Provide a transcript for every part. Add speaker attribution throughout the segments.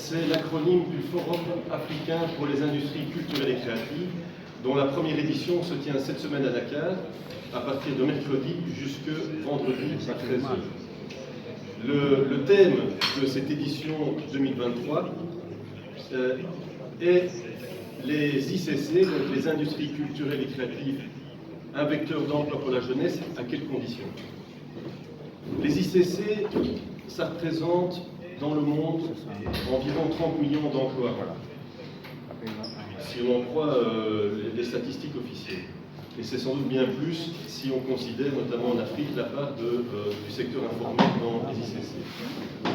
Speaker 1: c'est l'acronyme du Forum africain pour les industries culturelles et créatives, dont la première édition se tient cette semaine à Dakar, à partir de mercredi jusque vendredi à 13h. Le thème de cette édition 2023 est les ICC, donc les industries culturelles et créatives, un vecteur d'emploi pour la jeunesse, à quelles conditions? Les ICC, ça représente dans le monde environ 30 millions d'emplois, si on en croit les statistiques officielles. Et c'est sans doute bien plus si on considère notamment en Afrique la part du secteur informel dans les ICC.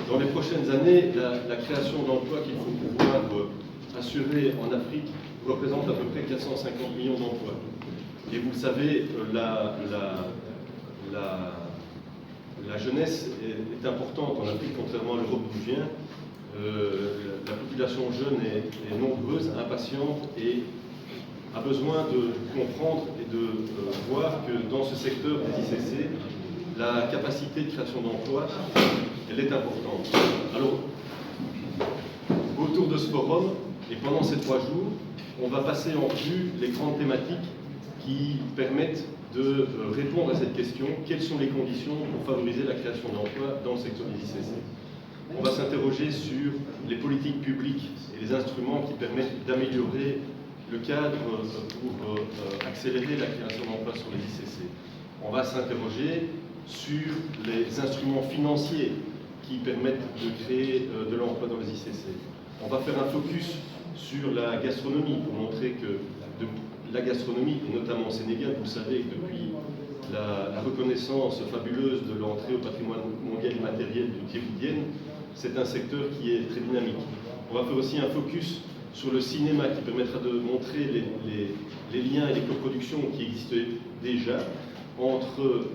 Speaker 1: Dans les prochaines années, la création d'emplois qu'il faut pouvoir assurer en Afrique représente à peu près 450 millions d'emplois. Et vous le savez, la jeunesse est importante en Afrique, contrairement à l'Europe d'où je viens. La population jeune est nombreuse, impatiente et a besoin de comprendre et de voir que dans ce secteur des ICC, la capacité de création d'emplois, elle est importante. Alors, autour de ce forum, et pendant ces 3 jours, on va passer en revue les grandes thématiques qui permettent de répondre à cette question. Quelles sont les conditions pour favoriser la création d'emplois dans le secteur des ICC? On va s'interroger sur les politiques publiques et les instruments qui permettent d'améliorer le cadre pour accélérer la création d'emplois sur les ICC. On va s'interroger sur les instruments financiers qui permettent de créer de l'emploi dans les ICC. On va faire un focus sur la gastronomie pour montrer que la gastronomie, et notamment au Sénégal, vous savez que depuis la reconnaissance fabuleuse de l'entrée au patrimoine mondial immatériel du Thiévidienne, c'est un secteur qui est très dynamique. On va faire aussi un focus sur le cinéma qui permettra de montrer les liens et les coproductions qui existaient déjà entre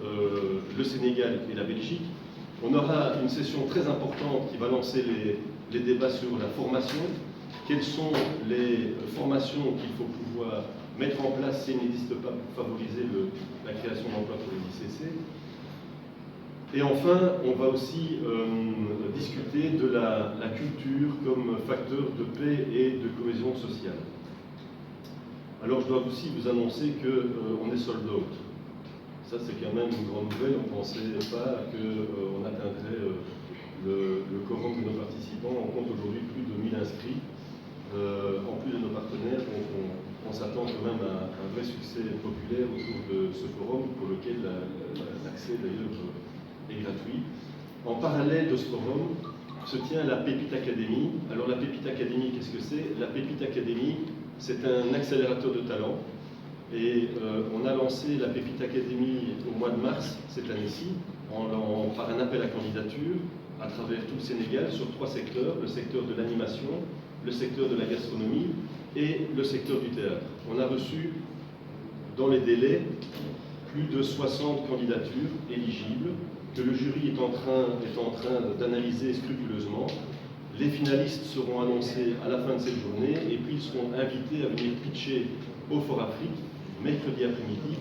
Speaker 1: le Sénégal et la Belgique. On aura une session très importante qui va lancer les débats sur la formation. Quelles sont les formations qu'il faut pouvoir mettre en place si elles n'existent pas pour favoriser la création d'emplois pour les ICC. Et enfin, on va aussi discuter de la culture comme facteur de paix et de cohésion sociale. Alors je dois aussi vous annoncer qu'on est sold out. Ça c'est quand même une grande nouvelle, on ne pensait pas qu'on atteindrait le quorum de nos participants. On compte aujourd'hui plus de 1000 inscrits, en plus de nos partenaires, donc on s'attend quand même à un vrai succès populaire autour de ce forum pour lequel l'accès d'ailleurs est gratuit. En parallèle de ce forum se tient la Pépite Academy. Alors la Pépite Academy, qu'est-ce que c'est? La Pépite Academy, c'est un accélérateur de talent. Et on a lancé la Pépite Academy au mois de mars cette année-ci, par un appel à candidature à travers tout le Sénégal sur 3 secteurs, le secteur de l'animation, le secteur de la gastronomie et le secteur du théâtre. On a reçu dans les délais plus de 60 candidatures éligibles que le jury est en train d'analyser scrupuleusement. Les finalistes seront annoncés à la fin de cette journée et puis ils seront invités à venir pitcher au Fort Afrique mercredi après-midi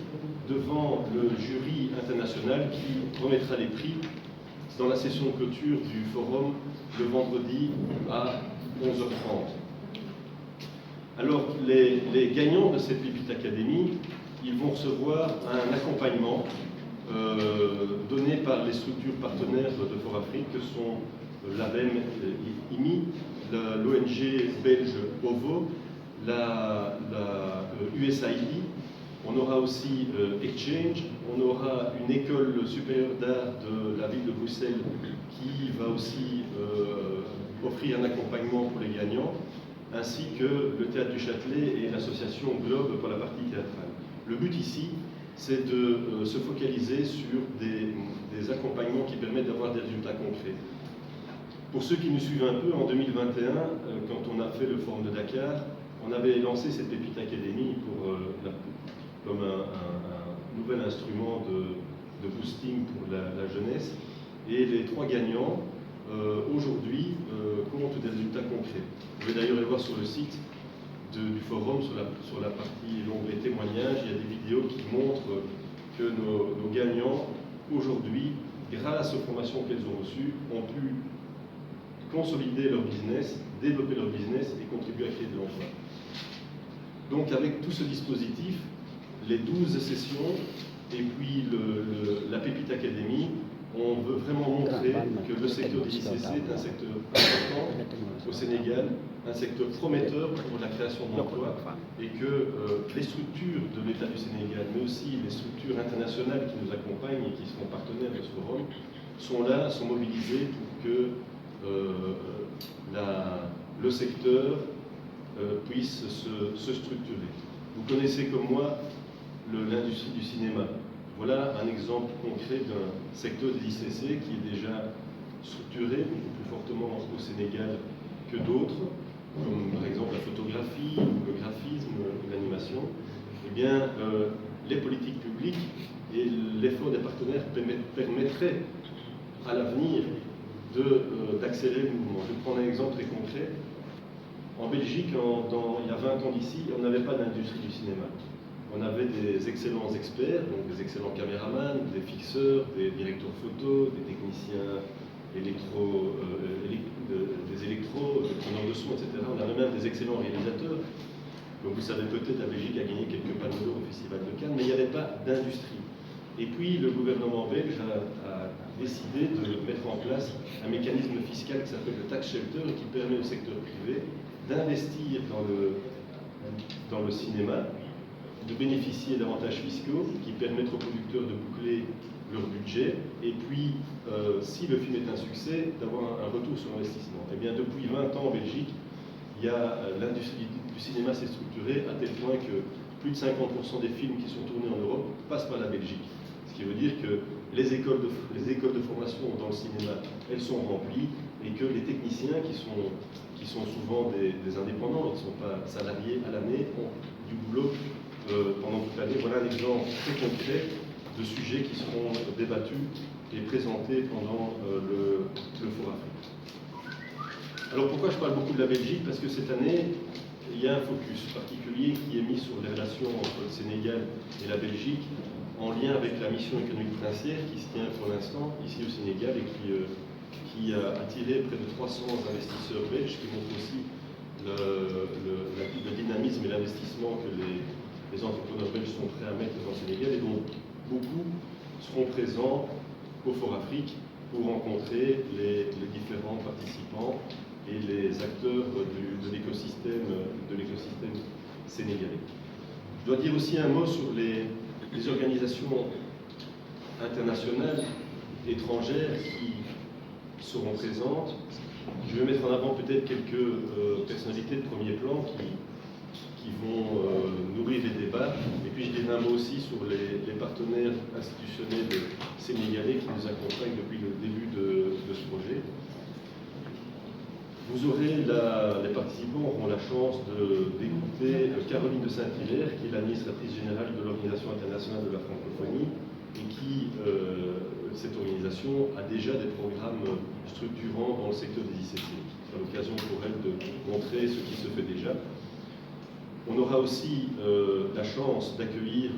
Speaker 1: devant le jury international qui remettra les prix dans la session de clôture du forum le vendredi à 11h30. Alors, les gagnants de cette Pépite Academy, ils vont recevoir un accompagnement donné par les structures partenaires de Fort Afrique, que sont l'ABEM IMI, l'ONG belge OVO, la USAID. On aura aussi Exchange, on aura une école supérieure d'art de la ville de Bruxelles qui va aussi offrir un accompagnement pour les gagnants, ainsi que le Théâtre du Châtelet et l'association Globe pour la partie théâtrale. Le but ici, c'est de se focaliser sur des accompagnements qui permettent d'avoir des résultats concrets. Pour ceux qui nous suivent un peu, en 2021, quand on a fait le forum de Dakar, on avait lancé cette Pépite Academy comme un nouvel instrument de boosting pour la jeunesse. Et les 3 gagnants, aujourd'hui, comptent des résultats concrets. Vous pouvez d'ailleurs aller voir sur le site du forum, sur la partie l'onglet témoignages, il y a des vidéos qui montrent que nos gagnants, aujourd'hui, grâce aux formations qu'elles ont reçues, ont pu consolider leur business, développer leur business et contribuer à créer de l'emploi. Donc avec tout ce dispositif, les 12 sessions et puis la Pépite Academy, on veut vraiment montrer que le secteur des ICC est un secteur important au Sénégal, un secteur prometteur pour la création d'emplois et que les structures de l'État du Sénégal, mais aussi les structures internationales qui nous accompagnent et qui seront partenaires de ce forum, sont là, sont mobilisées pour que le secteur puisse se structurer. Vous connaissez comme moi l'industrie du cinéma. Voilà un exemple concret d'un secteur des ICC qui est déjà structuré beaucoup plus fortement au Sénégal que d'autres, comme par exemple la photographie, le graphisme, l'animation. Eh bien, les politiques publiques et l'effort des partenaires permettraient à l'avenir d'accélérer le mouvement. Je vais prendre un exemple très concret. En Belgique, il y a 20 ans d'ici, on n'avait pas d'industrie du cinéma. On avait des excellents experts, donc des excellents caméramans, des fixeurs, des directeurs photo, des techniciens des électros, des preneurs de son, etc. On avait même des excellents réalisateurs. Comme vous savez peut-être, la Belgique a gagné quelques palmes d'or au Festival de Cannes, mais il n'y avait pas d'industrie. Et puis le gouvernement belge a décidé de mettre en place un mécanisme fiscal qui s'appelle le tax shelter et qui permet au secteur privé d'investir dans le cinéma, de bénéficier d'avantages fiscaux qui permettent aux producteurs de boucler leur budget et puis, si le film est un succès, d'avoir un retour sur investissement. Eh bien, depuis 20 ans en Belgique, l'industrie du cinéma s'est structurée à tel point que plus de 50% des films qui sont tournés en Europe passent par la Belgique. Ce qui veut dire que les écoles de formation dans le cinéma, elles sont remplies et que les techniciens qui sont souvent des indépendants, qui ne sont pas salariés à l'année, ont du boulot pendant toute l'année. Voilà un exemple très concret de sujets qui seront débattus et présentés pendant le Forum Afrique. Alors pourquoi je parle beaucoup de la Belgique? Parce que cette année, il y a un focus particulier qui est mis sur les relations entre le Sénégal et la Belgique, en lien avec la mission économique princière qui se tient pour l'instant ici au Sénégal et qui a attiré près de 300 investisseurs belges, qui montre aussi le dynamisme et l'investissement que les entrepreneurs belges sont prêts à mettre dans le Sénégal, et dont beaucoup seront présents au Forum Afrique pour rencontrer les différents participants et les acteurs de l'écosystème sénégalais. Je dois dire aussi un mot sur les organisations internationales étrangères qui seront présentes. Je vais mettre en avant peut-être quelques personnalités de premier plan qui vont nourrir les débats. Et puis je dirai un mot aussi sur les partenaires institutionnels sénégalais qui nous accompagnent depuis le début de ce projet. Les participants auront la chance d'écouter Caroline de Saint-Hilaire, qui est l'administratrice générale de l'Organisation internationale de la francophonie, et qui, cette organisation, a déjà des programmes structurants dans le secteur des ICC. C'est l'occasion pour elle de montrer ce qui se fait déjà. On aura aussi la chance d'accueillir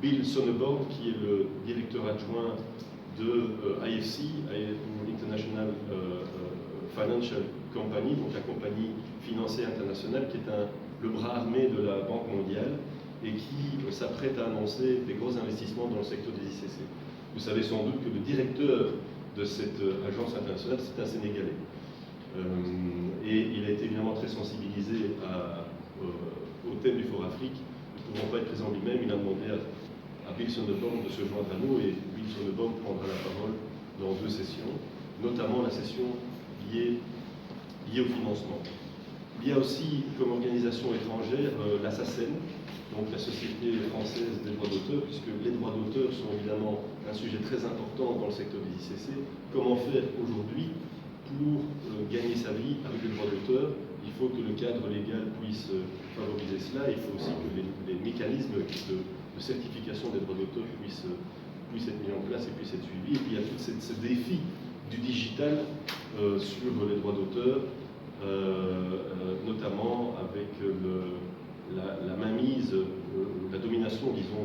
Speaker 1: Bill Sonneborn, qui est le directeur adjoint de IFC, International Financial Company, donc la compagnie financière internationale, qui est le bras armé de la Banque mondiale et qui s'apprête à annoncer des gros investissements dans le secteur des ICC. Vous savez sans doute que le directeur de cette agence internationale, c'est un Sénégalais. Et il a été évidemment très sensibilisé au thème du Forum Afrique. Ne pouvant pas être présent lui-même, il a demandé à Bill Sonneborn de se joindre à nous, et Bill Sonneborn prendra la parole dans 2 sessions, notamment la session liée au financement. Il y a aussi comme organisation étrangère la SACEM, donc la Société française des droits d'auteur, puisque les droits d'auteur sont évidemment un sujet très important dans le secteur des ICC. Comment faire aujourd'hui pour gagner sa vie avec les droits d'auteur? Il faut que le cadre légal puisse favoriser cela. Il faut aussi que les mécanismes de certification des droits d'auteur puissent être mis en place et puissent être suivis. Et puis il y a tout ce défi du digital sur les droits d'auteur, notamment avec la mainmise, la domination, disons,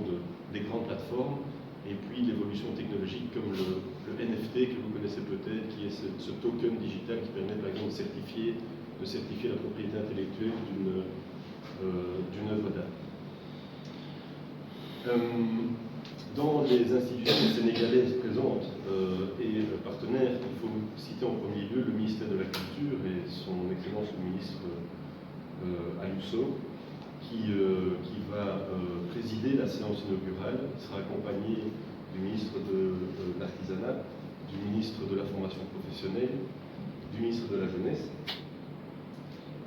Speaker 1: des grandes plateformes, et puis l'évolution technologique comme le NFT que vous connaissez peut-être, qui est ce token digital qui permet par exemple de certifier la propriété intellectuelle d'une œuvre d'art. Dans les institutions sénégalaises présentes et partenaires, il faut citer en premier lieu le ministère de la Culture et son Excellence le ministre Ayuso, qui va présider la séance inaugurale. Il sera accompagné du ministre de l'Artisanat, du ministre de la Formation professionnelle, du ministre de la Jeunesse,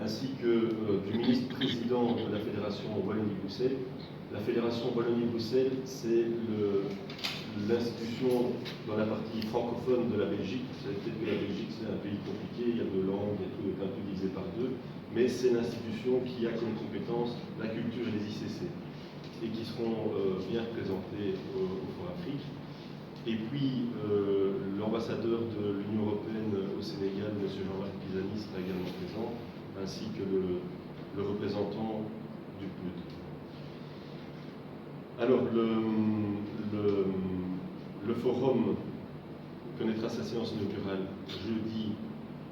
Speaker 1: ainsi que du ministre-président de la Fédération Wallonie-Bruxelles. La Fédération Wallonie-Bruxelles, c'est l'institution dans la partie francophone de la Belgique. Vous savez peut-être que la Belgique, c'est un pays compliqué, il y a deux langues, et tout est un peu divisé par deux, mais c'est l'institution qui a comme compétence la culture et les ICC, et qui seront bien représentés au Forum Afrique. Et puis, l'ambassadeur de l'Union européenne au Sénégal, M. Jean-Marc Pisani, sera également présent, ainsi que le représentant du PNUD. Alors, le forum connaîtra sa séance inaugurale jeudi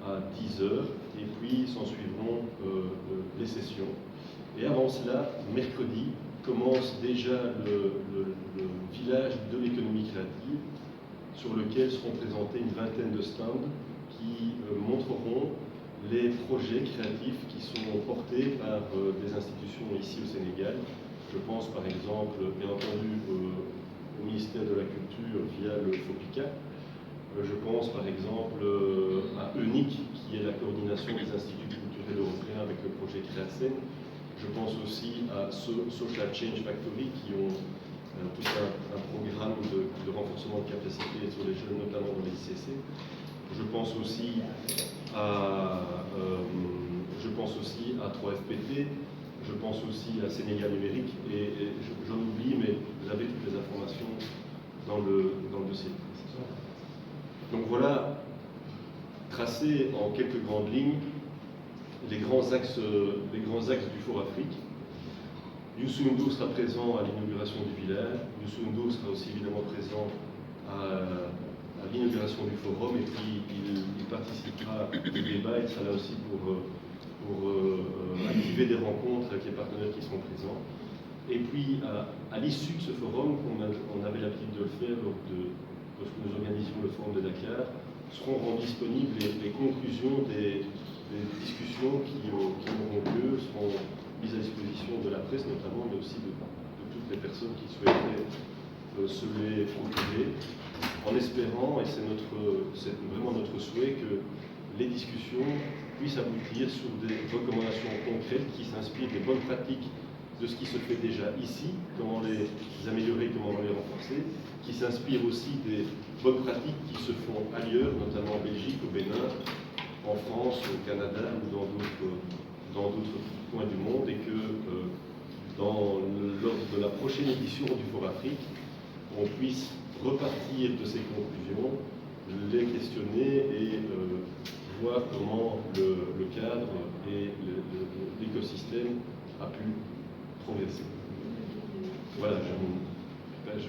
Speaker 1: à 10h, et puis s'en suivront les sessions. Et avant cela, mercredi, commence déjà le village de l'économie créative, sur lequel seront présentés une vingtaine de stands qui montreront les projets créatifs qui sont portés par des institutions ici au Sénégal. Je pense par exemple, bien entendu, au ministère de la Culture via le FOPICA. Je pense par exemple à EUNIC, qui est la coordination des instituts culturels européens avec le projet Créatsen. Je pense aussi à Social Change Factory, qui ont tout un programme de renforcement de capacité sur les jeunes, notamment dans les ICC. Je pense aussi à 3FPT. Je pense aussi à Sénégal numérique, et j'en oublie, mais vous avez toutes les informations dans le dossier. Donc voilà, tracé en quelques grandes lignes, les grands axes du Forum Afrique. Youssou N'Dour sera présent à l'inauguration du village. Youssou N'Dour sera aussi évidemment présent à l'inauguration du forum, et puis il participera au débat. Il sera là aussi pour activer des rencontres avec les partenaires qui seront présents. Et puis, à l'issue de ce forum, on avait l'habitude de le faire lorsque nous organisions le forum de Dakar, seront rendues disponibles les conclusions des discussions qui auront lieu, seront mises à disposition de la presse notamment, mais aussi de toutes les personnes qui souhaiteraient se les procurer, en espérant, et c'est vraiment notre souhait, que les discussions puissent aboutir sur des recommandations concrètes qui s'inspirent des bonnes pratiques de ce qui se fait déjà ici, comment les améliorer, comment les renforcer, qui s'inspirent aussi des bonnes pratiques qui se font ailleurs, notamment en Belgique, au Bénin, en France, au Canada ou dans d'autres coins du monde, et que lors de la prochaine édition du Forum Afrique, on puisse repartir de ces conclusions, les questionner et voir comment le cadre et l'écosystème a pu progresser. Voilà, je